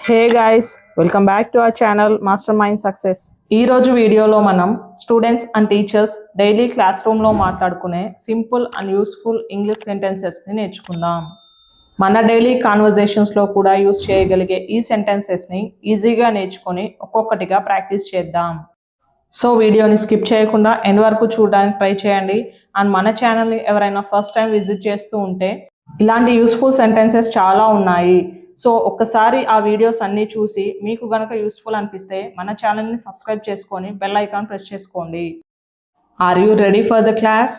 Hey guys, welcome back to our channel master mind success. ఈ రోజు వీడియోలో మనం students and teachers daily class రూమ్లో మాట్లాడుకునే సింపుల్ అండ్ యూస్ఫుల్ ఇంగ్లీష్ సెంటెన్సెస్ని నేర్చుకుందాం. మన డైలీ కాన్వర్జేషన్స్లో కూడా యూస్ చేయగలిగే ఈ సెంటెన్సెస్ని ఈజీగా నేర్చుకొని ఒక్కొక్కటిగా ప్రాక్టీస్ చేద్దాం. సో వీడియోని స్కిప్ చేయకుండా ఎండ్ వరకు చూడడానికి ట్రై చేయండి. అండ్ మన ఛానల్ని ఎవరైనా ఫస్ట్ టైం విజిట్ చేస్తూ ఉంటే ఇలాంటి యూస్ఫుల్ సెంటెన్సెస్ చాలా ఉన్నాయి. సో ఒక్కసారి ఆ వీడియోస్ అన్నీ చూసి మీకు గనక యూస్ఫుల్ అనిపిస్తే మన ఛానల్ని సబ్స్క్రైబ్ చేసుకొని బెల్ ఐకాన్ ప్రెస్ చేసుకోండి. Are you ready for the class?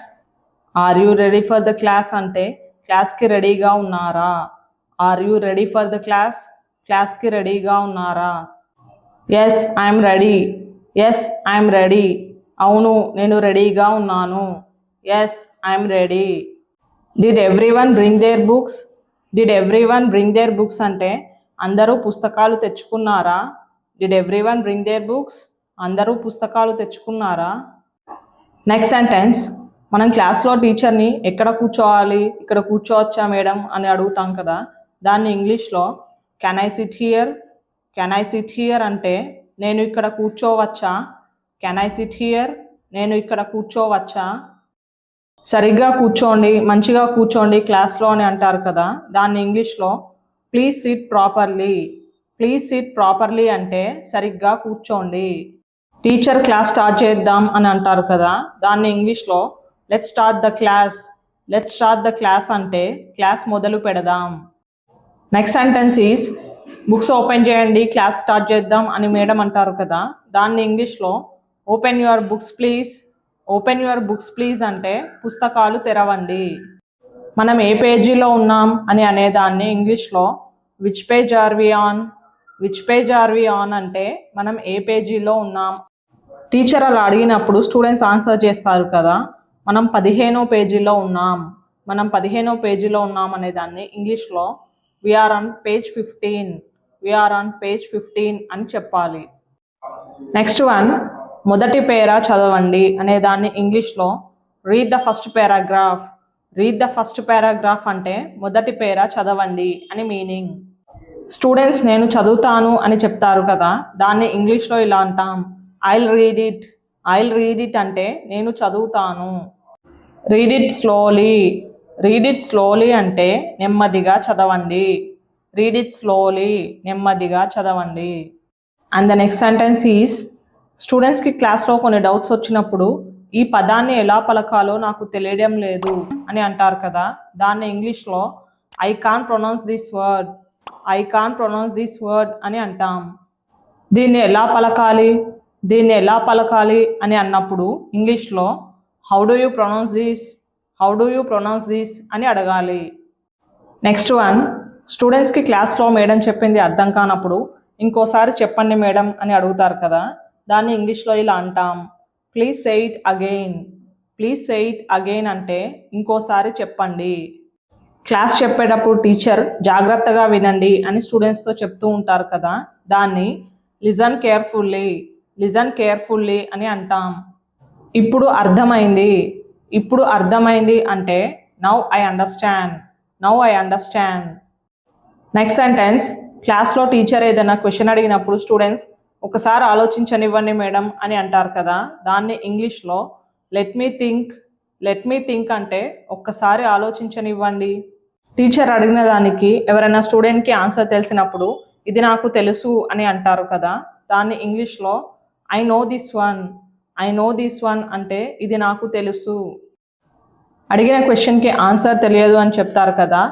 Are you ready for the class అంటే క్లాస్కి రెడీగా ఉన్నారా? Are you ready for the class? క్లాస్కి రెడీగా ఉన్నారా? Yes I'm ready. Yes I'm ready. అవును నేను రెడీగా ఉన్నాను. Yes I'm ready. Did everyone bring their books? Did everyone bring their books అంటే అందరూ పుస్తకాలు తెచ్చుకున్నారా? Did everyone bring their books? అందరూ పుస్తకాలు తెచ్చుకున్నారా? నెక్స్ట్ సెంటెన్స్, మనం క్లాస్లో టీచర్ని ఎక్కడ కూర్చోవాలి, ఇక్కడ కూర్చోవచ్చా మేడం అని అడుగుతాం కదా, దాన్ని ఇంగ్లీష్లో can I sit here? Can I sit here అంటే నేను ఇక్కడ కూర్చోవచ్చా? Can I sit here? నేను ఇక్కడ కూర్చోవచ్చా? సరిగ్గా కూర్చోండి, మంచిగా కూర్చోండి క్లాస్లో అని అంటారు కదా, దాన్ని ఇంగ్లీష్లో please SIT properly. Please SIT properly అంటే సరిగ్గా కూర్చోండి. టీచర్ క్లాస్ స్టార్ట్ చేద్దాం అని అంటారు కదా, దాన్ని ఇంగ్లీష్లో let's start the class. Let's start the class అంటే క్లాస్ మొదలు పెడదాం. Next sentence is books open చేయండి క్లాస్ స్టార్ట్ చేద్దాం అని మేడం అంటారు కదా, దాన్ని ఇంగ్లీష్లో open your books please. Open your books please అంటే పుస్తకాలు తెరవండి. మనం ఏ పేజీలో ఉన్నాం అని అనేదాన్ని ఇంగ్లీష్లో which page are we on? Which page are we on అంటే మనం ఏ పేజీలో ఉన్నాం. టీచర్ అలా అడిగినప్పుడు స్టూడెంట్స్ ఆన్సర్ చేస్తారు కదా, మనం 15వ పేజీలో ఉన్నాం. మనం 15వ పేజీలో ఉన్నాం అనేదాన్ని ఇంగ్లీష్లో we are on page 15. We are on page 15 అని చెప్పాలి. నెక్స్ట్ వన్, మొదటి పేరా చదవండి అనేదాన్ని ఇంగ్లీష్లో read the first paragraph. Read the first paragraph అంటే మొదటి పేరా చదవండి అని మీనింగ్. స్టూడెంట్స్ నేను చదువుతాను అని చెప్తారు కదా, దాన్ని ఇంగ్లీష్లో ఇలా అంటాం I'll read it. I'll read it అంటే నేను చదువుతాను. Read it slowly. Read it slowly అంటే నెమ్మదిగా చదవండి. రీడ్ ఇట్ స్లోలీ, నెమ్మదిగా చదవండి. And the next sentence is స్టూడెంట్స్కి క్లాస్లో కొన్ని డౌట్స్ వచ్చినప్పుడు ఈ పదాన్ని ఎలా పలకాలో నాకు తెలియడం లేదు అని అంటారు కదా, దాన్ని ఇంగ్లీష్లో I can pronounce this word. I can pronounce this word అని అంటాం. దీన్ని ఎలా పలకాలి, దీన్ని ఎలా పలకాలి అని అన్నప్పుడు ఇంగ్లీష్లో how do you pronounce this? How do you pronounce this అని అడగాలి. నెక్స్ట్ వన్, స్టూడెంట్స్కి క్లాస్లో మేడం చెప్పింది అర్థం కానప్పుడు ఇంకోసారి చెప్పండి మేడం అని అడుగుతారు కదా, దాన్ని ఇంగ్లీష్లో ఇలా అంటాం please say it again. Please say it again అంటే ఇంకోసారి చెప్పండి. క్లాస్ చెప్పేటప్పుడు టీచర్ జాగ్రత్తగా వినండి అని స్టూడెంట్స్తో చెప్తూ ఉంటారు కదా, దాన్ని లిజన్ కేర్ఫుల్లీ. లిజన్ కేర్ఫుల్లీ అని అంటాం. ఇప్పుడు అర్థమైంది. ఇప్పుడు అర్థమైంది అంటే now I understand. Now I understand. Next sentence, క్లాస్లో టీచర్ ఏదైనా క్వశ్చన్ అడిగినప్పుడు స్టూడెంట్స్ ఒకసారి ఆలోచించనివ్వండి మేడం అని అంటారు కదా, దాన్ని ఇంగ్లీష్లో let me think. Let me think అంటే ఒక్కసారి ఆలోచించనివ్వండి. టీచర్ అడిగిన దానికి ఎవరైనా స్టూడెంట్కి ఆన్సర్ తెలిసినప్పుడు ఇది నాకు తెలుసు అని అంటారు కదా, దాన్ని ఇంగ్లీష్లో I know this one. I know this one అంటే ఇది నాకు తెలుసు. అడిగిన క్వశ్చన్కి ఆన్సర్ తెలియదు అని చెప్తారు కదా,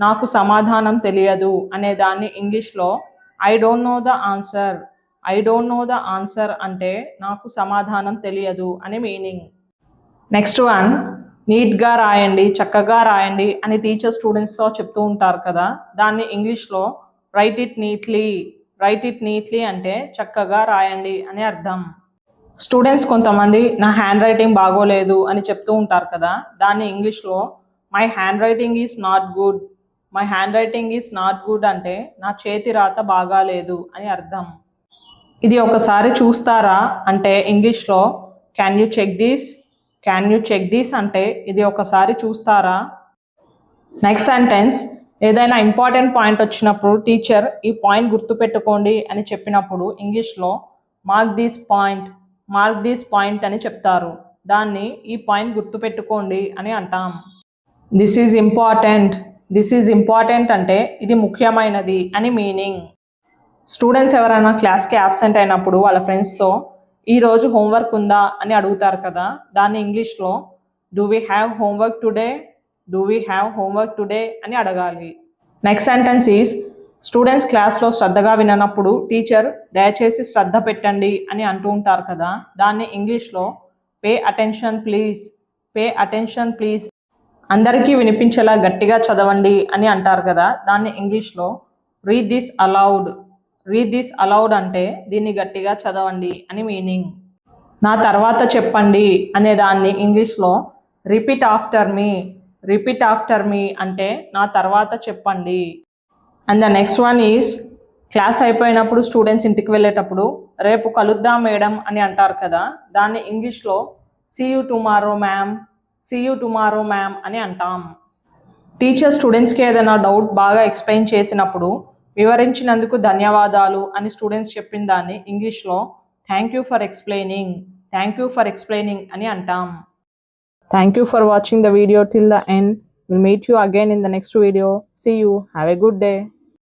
నాకు సమాధానం తెలియదు అనే దాన్ని ఇంగ్లీష్లో I don't know the answer. I don't know the answer అంటే నాకు సమాధానం తెలియదు అని మీనింగ్. నెక్స్ట్ వన్, నీట్గా రాయండి, చక్కగా రాయండి అని టీచర్ స్టూడెంట్స్తో చెప్తూ ఉంటారు కదా, దాన్ని ఇంగ్లీష్లో right it neatly. Right it neatly అంటే చక్కగా రాయండి అని అర్థం. స్టూడెంట్స్ కొంతమంది నా హ్యాండ్ రైటింగ్ బాగోలేదు అని చెప్తూ ఉంటారు కదా, దాన్ని ఇంగ్లీష్లో my hand writing is not good. My hand writing is not good అంటే నా చేతి రాత బాగాలేదు అని అర్థం. ఇది ఒకసారి చూస్తారా అంటే ఇంగ్లీష్లో can you check this. Can you check this అంటే ఇది ఒకసారి చూస్తారా. నెక్స్ట్ సెంటెన్స్, ఏదైనా ఇంపార్టెంట్ పాయింట్ వచ్చినప్పుడు టీచర్ ఈ పాయింట్ గుర్తుపెట్టుకోండి అని చెప్పినప్పుడు ఇంగ్లీష్లో మార్క్ దిస్ పాయింట్ అని చెప్తారు. దాన్ని ఈ పాయింట్ గుర్తుపెట్టుకోండి అని అంటాం. దిస్ ఈజ్ ఇంపార్టెంట్ అంటే ఇది ముఖ్యమైనది అని మీనింగ్. స్టూడెంట్స్ ఎవరైనా క్లాస్కి యాబ్సెంట్ అయినప్పుడు వాళ్ళ ఫ్రెండ్స్తో ఈరోజు హోంవర్క్ ఉందా అని అడుగుతారు కదా, దాన్ని ఇంగ్లీష్లో do we have homework today అని అడగాలి. నెక్స్ట్ సెంటెన్స్ ఈజ్ స్టూడెంట్స్ క్లాస్లో శ్రద్ధగా విననప్పుడు టీచర్ దయచేసి శ్రద్ధ పెట్టండి అని అంటూ ఉంటారు కదా, దాన్ని ఇంగ్లీష్లో పే అటెన్షన్ ప్లీజ్ అందరికీ వినిపించేలా గట్టిగా చదవండి అని అంటారు కదా, దాన్ని ఇంగ్లీష్లో రీడ్ దిస్ అలౌడ్ అంటే దీన్ని గట్టిగా చదవండి అని మీనింగ్. నా తర్వాత చెప్పండి అనే దాన్ని ఇంగ్లీష్లో రిపీట్ ఆఫ్టర్ మీ అంటే నా తర్వాత చెప్పండి. And the next one is class అయిపోయినప్పుడు స్టూడెంట్స్ ఇంటికి వెళ్ళేటప్పుడు రేపు కలుద్దాం మేడం అని అంటారు కదా, దాన్ని ఇంగ్లీష్లో సీ యూ టుమారో మ్యామ్ అని అంటాం. టీచర్ స్టూడెంట్స్కి ఏదైనా డౌట్ బాగా ఎక్స్ప్లెయిన్ చేసినప్పుడు వివరించినందుకు ధన్యవాదాలు అని స్టూడెంట్స్ చెప్పిన దాన్ని ఇంగ్లీష్లో థ్యాంక్ యూ ఫర్ ఎక్స్ప్లెయినింగ్ అని అంటాం. Thank you for watching the video till the end. We'll meet you again in the next video. See you. Have a good day.